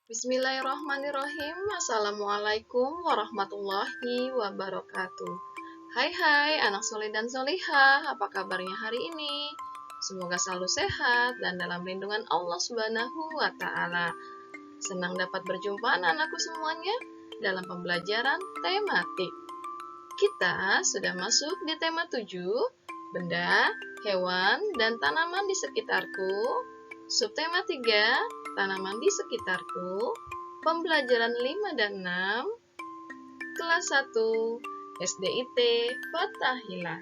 Bismillahirrahmanirrahim. Assalamualaikum warahmatullahi wabarakatuh. Hai anak soleh dan solihah, apa kabarnya hari ini? Semoga selalu sehat dan dalam lindungan Allah Subhanahu wa Ta'ala. Senang dapat berjumpa anak-anakku semuanya dalam pembelajaran tematik. Kita sudah masuk di tema 7, benda, hewan, dan tanaman di sekitarku. Subtema 3, tanaman di sekitarku. Pembelajaran 5 dan 6, kelas 1, SDIT Fathahillah.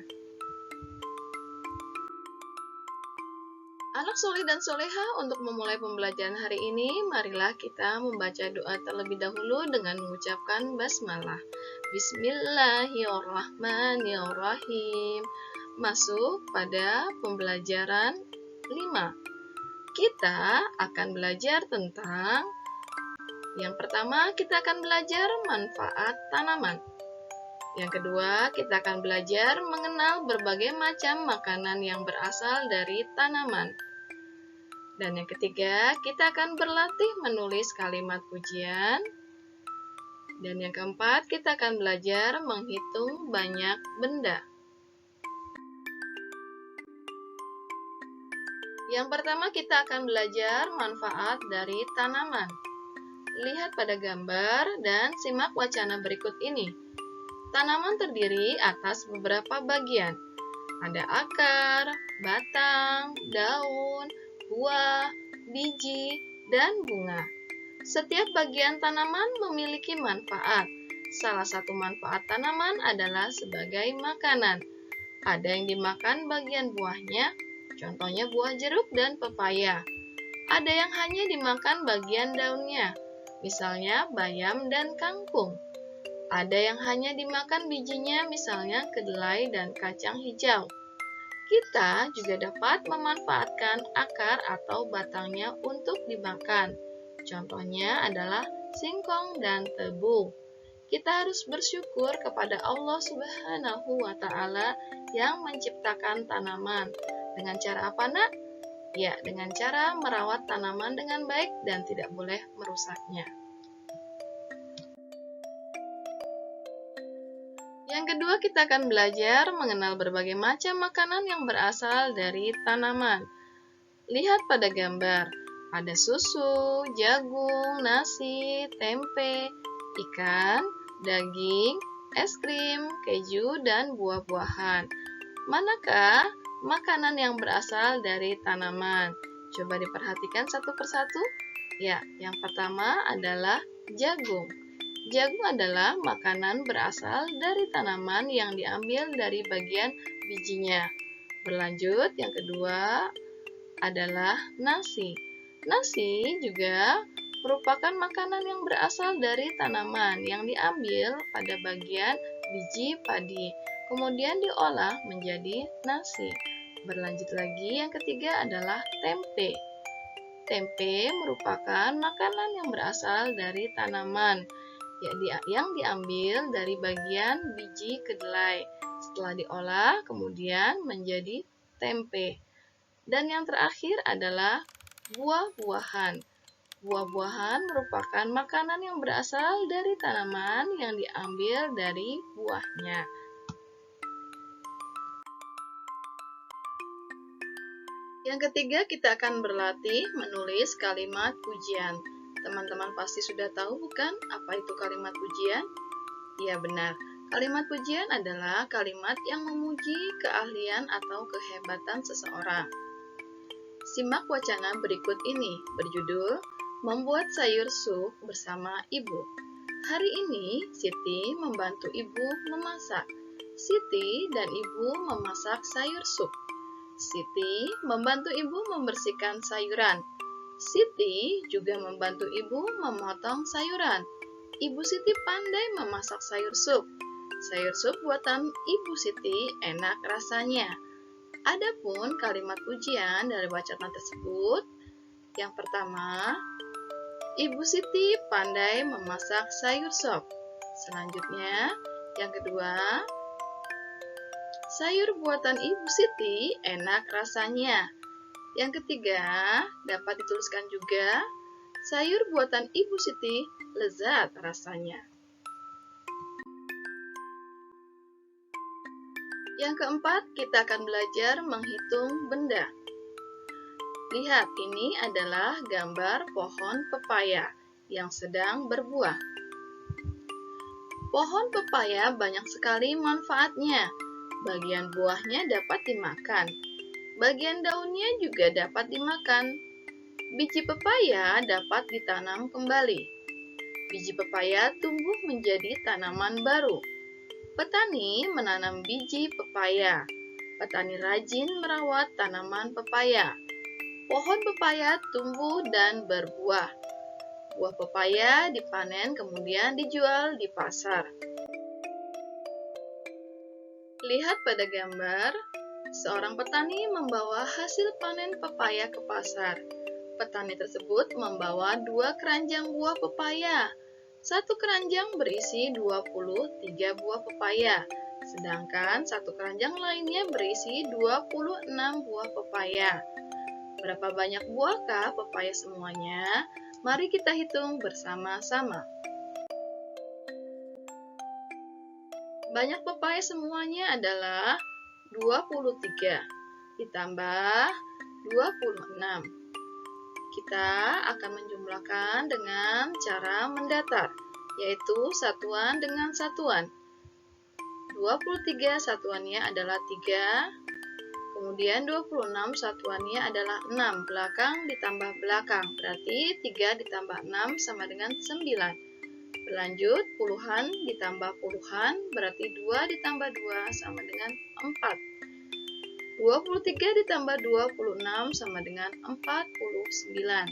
Anak soleh dan soleha, untuk memulai pembelajaran hari ini, marilah kita membaca doa terlebih dahulu dengan mengucapkan basmalah. Bismillahirrahmanirrahim. Masuk pada pembelajaran 5. Kita akan belajar tentang, yang pertama kita akan belajar manfaat tanaman. Yang kedua, kita akan belajar mengenal berbagai macam makanan yang berasal dari tanaman. Dan yang ketiga, kita akan berlatih menulis kalimat pujian. Dan yang keempat, kita akan belajar menghitung banyak benda. Yang pertama, kita akan belajar manfaat dari tanaman. Lihat pada gambar dan simak wacana berikut ini. Tanaman terdiri atas beberapa bagian. Ada akar, batang, daun, buah, biji, dan bunga. Setiap bagian tanaman memiliki manfaat. Salah satu manfaat tanaman adalah sebagai makanan. Ada yang dimakan bagian buahnya, contohnya buah jeruk dan pepaya. Ada yang hanya dimakan bagian daunnya, misalnya bayam dan kangkung. Ada yang hanya dimakan bijinya, misalnya kedelai dan kacang hijau. Kita juga dapat memanfaatkan akar atau batangnya untuk dimakan. Contohnya adalah singkong dan tebu. Kita harus bersyukur kepada Allah Subhanahu wa Ta'ala yang menciptakan tanaman. Dengan cara apa, Nak? Ya, dengan cara merawat tanaman dengan baik dan tidak boleh merusaknya. Yang kedua, kita akan belajar mengenal berbagai macam makanan yang berasal dari tanaman. Lihat pada gambar, ada susu, jagung, nasi, tempe, ikan, daging, es krim, keju, dan buah-buahan. Manakah makanan yang berasal dari tanaman? Coba diperhatikan satu persatu. Ya, yang pertama adalah jagung. Jagung adalah makanan berasal dari tanaman yang diambil dari bagian bijinya. Berlanjut, yang kedua adalah nasi. Nasi juga merupakan makanan yang berasal dari tanaman yang diambil pada bagian biji padi, kemudian diolah menjadi nasi. Berlanjut lagi, yang ketiga adalah tempe. Tempe merupakan makanan yang berasal dari tanaman yang diambil dari bagian biji kedelai. Setelah diolah, kemudian menjadi tempe. Dan yang terakhir adalah buah-buahan. Buah-buahan merupakan makanan yang berasal dari tanaman yang diambil dari buahnya. Yang ketiga, kita akan berlatih menulis kalimat pujian. Teman-teman pasti sudah tahu bukan apa itu kalimat pujian? Ya benar, kalimat pujian adalah kalimat yang memuji keahlian atau kehebatan seseorang. Simak wacana berikut ini, berjudul Membuat Sayur Sup Bersama Ibu. Hari ini Siti membantu ibu memasak. Siti dan ibu memasak sayur sup. Siti membantu ibu membersihkan sayuran. Siti juga membantu ibu memotong sayuran. Ibu Siti pandai memasak sayur sup. Sayur sup buatan Ibu Siti enak rasanya. Adapun kalimat pujian dari wacana tersebut, yang pertama, Ibu Siti pandai memasak sayur sup. Selanjutnya, yang kedua, sayur buatan Ibu Siti enak rasanya. Yang ketiga, dapat dituliskan juga, Sayur buatan Ibu Siti lezat rasanya. Yang keempat, kita akan belajar menghitung benda. Lihat, ini adalah gambar pohon pepaya yang sedang berbuah. Pohon pepaya banyak sekali manfaatnya. Bagian buahnya dapat dimakan. Bagian daunnya juga dapat dimakan. Biji pepaya dapat ditanam kembali. Biji pepaya tumbuh menjadi tanaman baru. Petani menanam biji pepaya. Petani rajin merawat tanaman pepaya. Pohon pepaya tumbuh dan berbuah. Buah pepaya dipanen kemudian dijual di pasar. Lihat pada gambar, seorang petani membawa hasil panen pepaya ke pasar. Petani tersebut membawa 2 keranjang buah pepaya. Satu keranjang berisi 23 buah pepaya, sedangkan satu keranjang lainnya berisi 26 buah pepaya. Berapa banyak buahkah pepaya semuanya? Mari kita hitung bersama-sama. Banyak pepaya semuanya adalah 23 ditambah 26. Kita akan menjumlahkan dengan cara mendatar, yaitu satuan dengan satuan. 23 satuannya adalah 3, kemudian 26 satuannya adalah 6. Belakang ditambah belakang, berarti 3 ditambah 6 sama dengan 9. Berlanjut, puluhan ditambah puluhan, berarti 2 ditambah 2 sama dengan 4. 23 ditambah 26 sama dengan 49.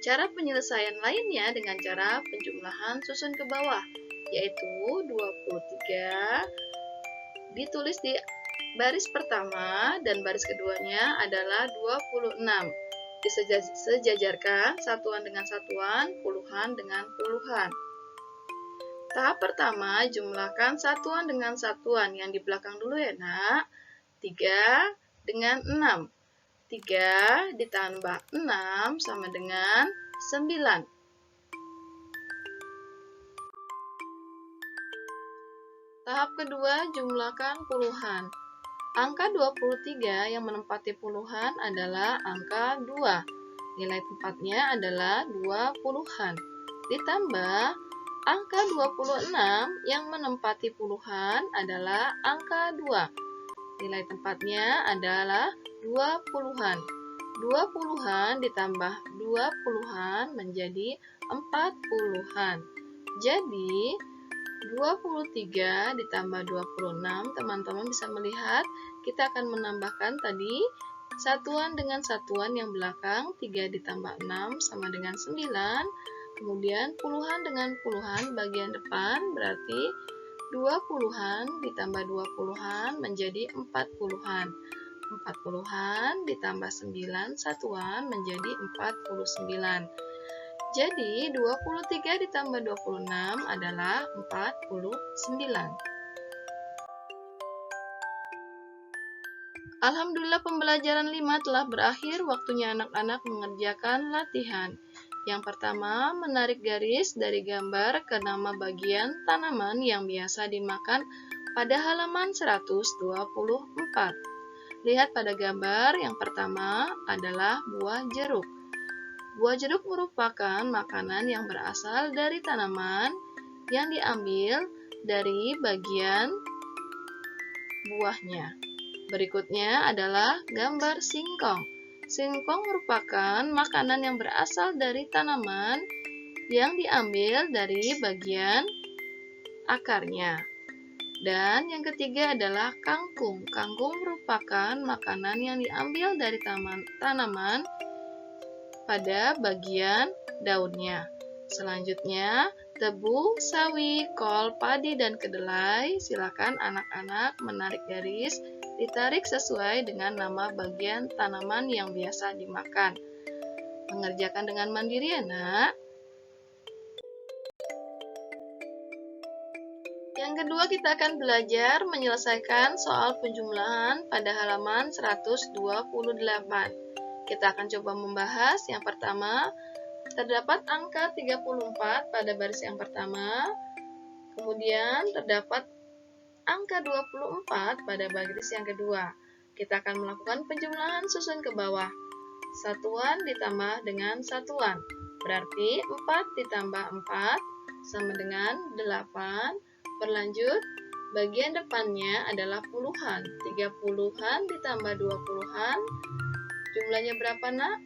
Cara penyelesaian lainnya dengan cara penjumlahan susun ke bawah, yaitu 23 ditulis di baris pertama dan baris keduanya adalah 26. Disejajarkan satuan dengan satuan, puluhan dengan puluhan. Tahap pertama, jumlahkan satuan dengan satuan. Yang di belakang dulu ya, nak. 3 dengan 6. 3 ditambah 6 sama dengan 9. Tahap kedua, jumlahkan puluhan. Angka 23 yang menempati puluhan adalah angka 2. Nilai tempatnya adalah 2 puluhan. Ditambah angka 26 yang menempati puluhan adalah angka 2. Nilai tempatnya adalah 2 puluhan. 2 puluhan ditambah 2 puluhan menjadi 4 puluhan. Jadi, 23 ditambah 26, teman-teman bisa melihat kita akan menambahkan tadi satuan dengan satuan yang belakang, 3 ditambah 6 sama dengan 9. Kemudian puluhan dengan puluhan bagian depan berarti 2 puluhan ditambah 2 puluhan menjadi 4 puluhan. 4 puluhan ditambah 9 satuan menjadi 49. Jadi 23 ditambah 26 adalah 49. Alhamdulillah pembelajaran 5 telah berakhir, waktunya anak-anak mengerjakan latihan. Yang pertama, menarik garis dari gambar ke nama bagian tanaman yang biasa dimakan pada halaman 124. Lihat pada gambar yang pertama adalah buah jeruk. Buah jeruk merupakan makanan yang berasal dari tanaman yang diambil dari bagian buahnya. Berikutnya adalah gambar singkong. Singkong merupakan makanan yang berasal dari tanaman yang diambil dari bagian akarnya. Dan yang ketiga adalah kangkung. Kangkung merupakan makanan yang diambil dari tanaman pada bagian daunnya. Selanjutnya, tebu, sawi, kol, padi, dan kedelai. Silakan anak-anak menarik garis, ditarik sesuai dengan nama bagian tanaman yang biasa dimakan. Mengerjakan dengan mandiri ya, nak. Yang kedua, kita akan belajar menyelesaikan soal penjumlahan pada halaman 128. Kita akan coba membahas yang pertama, Terdapat angka 34 pada baris yang pertama, kemudian terdapat angka 24 pada baris yang kedua. Kita akan melakukan penjumlahan susun ke bawah. Satuan ditambah dengan satuan. Berarti 4 ditambah 4 sama dengan 8. Berlanjut, bagian depannya adalah puluhan. 30-an ditambah 20-an. Jumlahnya berapa, Nak?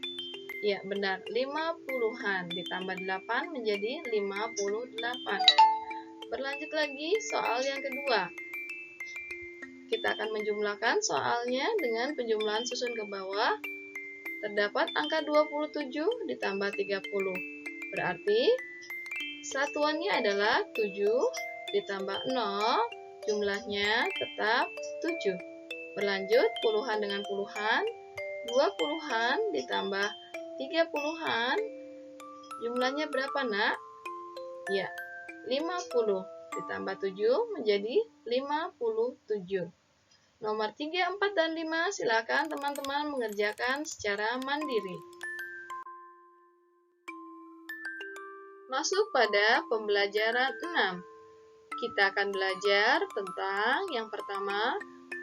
Ya, benar. 50-an ditambah 8 menjadi 58. Berlanjut lagi soal yang kedua. Kita akan menjumlahkan soalnya dengan penjumlahan susun ke bawah. Terdapat angka 27 ditambah 30. Berarti satuannya adalah 7 ditambah 0, jumlahnya tetap 7. Berlanjut, puluhan dengan puluhan. 20-an ditambah 30-an, jumlahnya berapa, Nak? Ya, 50 ditambah 7 menjadi 57. Nomor 3, 4, dan 5 silakan teman-teman mengerjakan secara mandiri. Masuk pada pembelajaran 6. Kita akan belajar tentang yang pertama,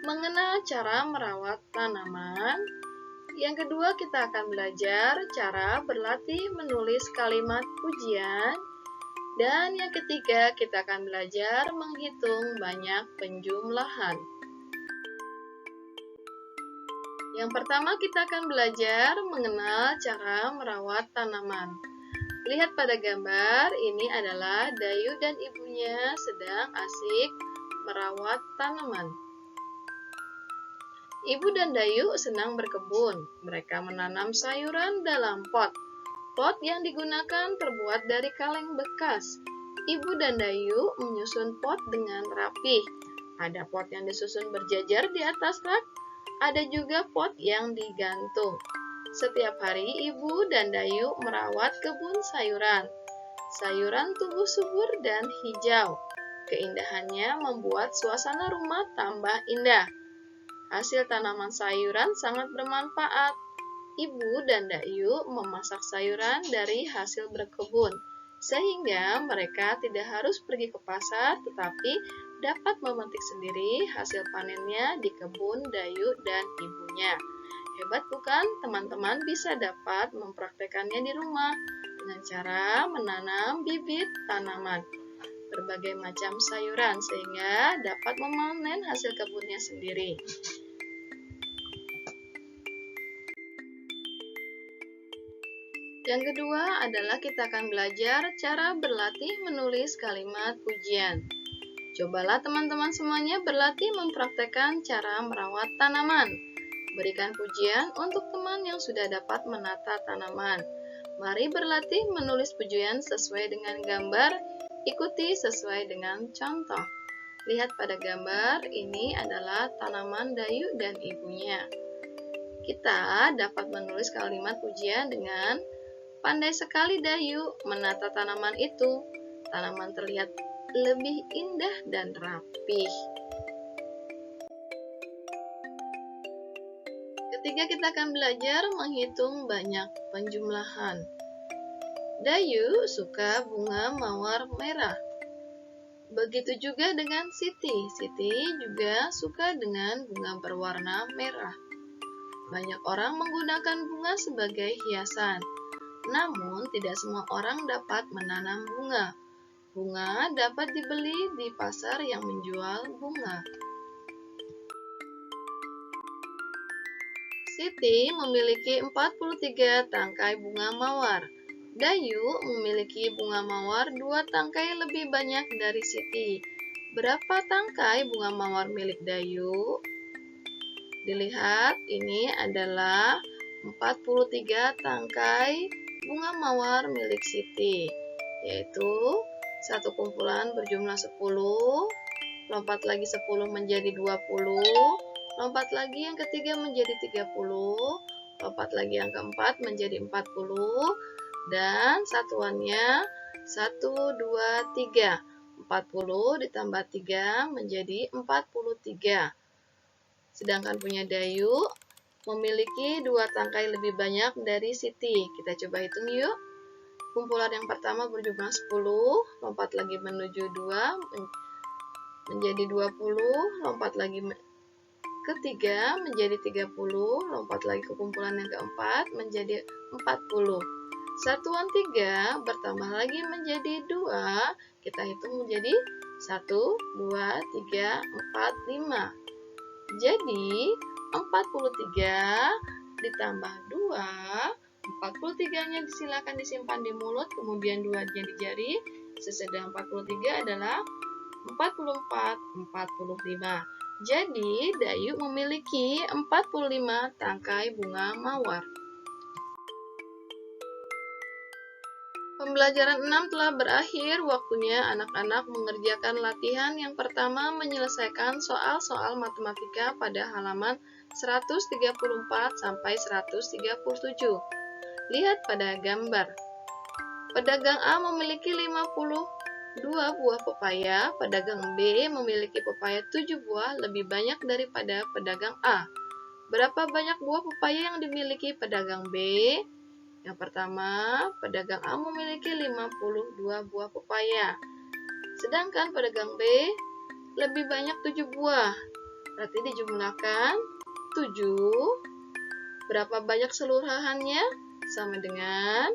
mengenal cara merawat tanaman. Yang kedua, kita akan belajar cara berlatih menulis kalimat pujian. Dan yang ketiga, kita akan belajar menghitung banyak penjumlahan. Yang pertama, kita akan belajar mengenal cara merawat tanaman. Lihat pada gambar, ini adalah Dayu dan ibunya sedang asik merawat tanaman. Ibu dan Dayu senang berkebun. Mereka menanam sayuran dalam pot. Pot yang digunakan terbuat dari kaleng bekas. Ibu dan Dayu menyusun pot dengan rapih. Ada pot yang disusun berjajar di atas rak. Ada juga pot yang digantung. Setiap hari Ibu dan Dayu merawat kebun sayuran. Sayuran tumbuh subur dan hijau. Keindahannya membuat suasana rumah tambah indah. Hasil tanaman sayuran sangat bermanfaat. Ibu dan Dayu memasak sayuran dari hasil berkebun, sehingga mereka tidak harus pergi ke pasar, tetapi dapat memetik sendiri hasil panennya di kebun Dayu dan ibunya. Hebat bukan? Teman-teman bisa dapat mempraktekannya di rumah dengan cara menanam bibit tanaman berbagai macam sayuran, sehingga dapat memanen hasil kebunnya sendiri. Yang kedua adalah kita akan belajar cara berlatih menulis kalimat pujian. Cobalah teman-teman semuanya berlatih mempraktekkan cara merawat tanaman. Berikan pujian untuk teman yang sudah dapat menata tanaman. Mari berlatih menulis pujian sesuai dengan gambar, ikuti sesuai dengan contoh. Lihat pada gambar, ini adalah tanaman Dayu dan ibunya. Kita dapat menulis kalimat pujian dengan pandai sekali Dayu menata tanaman itu. Tanaman terlihat lebih indah dan rapih. Ketiga, kita akan belajar menghitung banyak penjumlahan. Dayu suka bunga mawar merah. Begitu juga dengan Siti. Siti juga suka dengan bunga berwarna merah. Banyak orang menggunakan bunga sebagai hiasan. Namun, tidak semua orang dapat menanam bunga. Bunga dapat dibeli di pasar yang menjual bunga. Siti memiliki 43 tangkai bunga mawar. Dayu memiliki bunga mawar 2 tangkai lebih banyak dari Siti. Berapa tangkai bunga mawar milik Dayu? Dilihat, ini adalah 43 tangkai bunga mawar milik Siti, yaitu satu kumpulan berjumlah 10, lompat lagi 10 menjadi 20, lompat lagi yang ketiga menjadi 30, lompat lagi yang keempat menjadi 40, dan satuannya 1, 2, 3. 40 ditambah 3 menjadi 43. Sedangkan punya Dayu memiliki 2 tangkai lebih banyak dari Siti. Kita coba hitung yuk. Kumpulan yang pertama berjumlah 10, lompat lagi menuju 2, menjadi 20, lompat lagi ketiga menjadi 30, lompat lagi ke kumpulan yang keempat menjadi 40. Satuan 3 bertambah lagi menjadi 2, kita hitung menjadi 1, 2, 3, 4, 5. Jadi 43 ditambah 2, 43-nya silakan disimpan di mulut, kemudian 2-nya di jari. Sesudah 43 adalah 44, 45. Jadi, Dayu memiliki 45 tangkai bunga mawar. Pembelajaran 6 telah berakhir. Waktunya anak-anak mengerjakan latihan yang pertama menyelesaikan soal-soal matematika pada halaman 134 sampai 137. Lihat pada gambar. Pedagang A memiliki 52 buah pepaya, pedagang B memiliki pepaya 7 buah, lebih banyak daripada pedagang A. Berapa banyak buah pepaya yang dimiliki pedagang B? Yang pertama, pedagang A memiliki 52 buah pepaya. Sedangkan pedagang B lebih banyak 7 buah. Berarti dijumlahkan 7. Berapa banyak seluruhannya? Sama dengan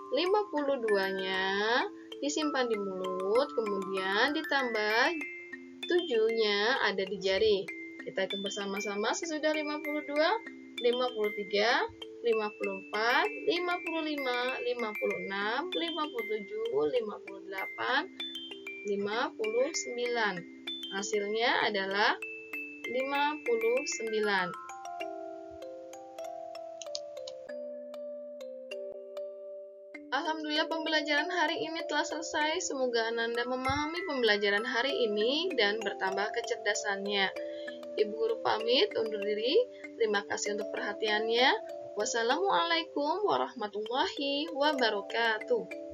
52-nya disimpan di mulut, kemudian ditambah 7-nya ada di jari. Kita hitung bersama-sama sesudah 52, 53, 54, 55, 56, 57, 58, 59. Hasilnya adalah 59. Alhamdulillah pembelajaran hari ini telah selesai. Semoga Ananda memahami pembelajaran hari ini dan bertambah kecerdasannya. Ibu Guru pamit undur diri. Terima kasih untuk perhatiannya. Wassalamualaikum warahmatullahi wabarakatuh.